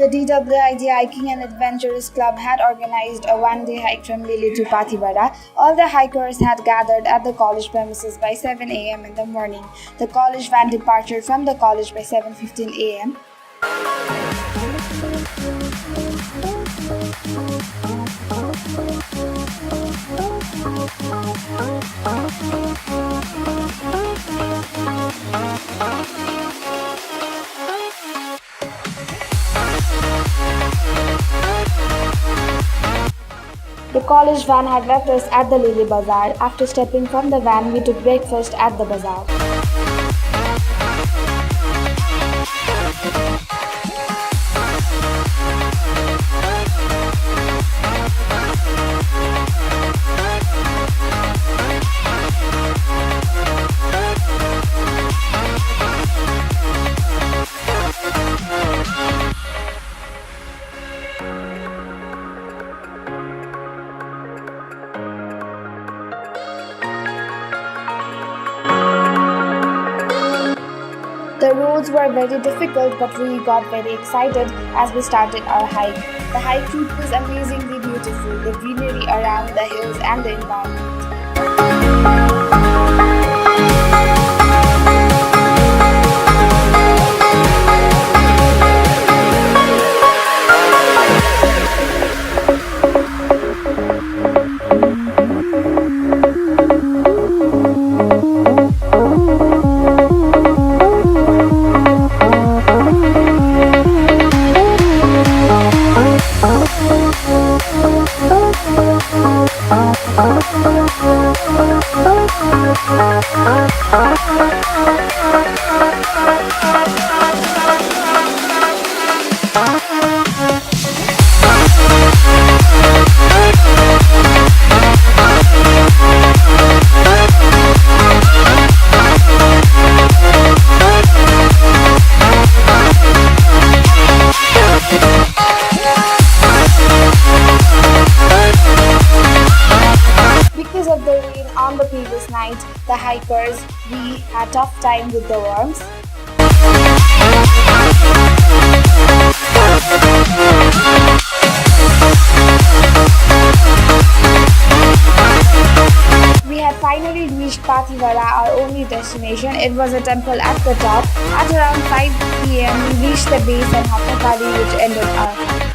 The DWIG Hiking and Adventures Club had organized a one-day hike from Lele to Pathivara. All the hikers had gathered at the college premises by 7 a.m. in the morning. The college van departed from the college by 7:15 a.m. The college van had left us at the Lele Bazaar. After stepping from the van, we took breakfast at the bazaar. The roads were very difficult, but we got very excited as we started our hike. The hike route was amazingly beautiful, the greenery around the hills and the environment. Because of the rain on the previous night, the hikers, we had tough time with the worms. We had finally reached Pathivara, our only destination. It was a temple at the top. At around 5 p.m., we reached the base and Hattakali, which ended our hike.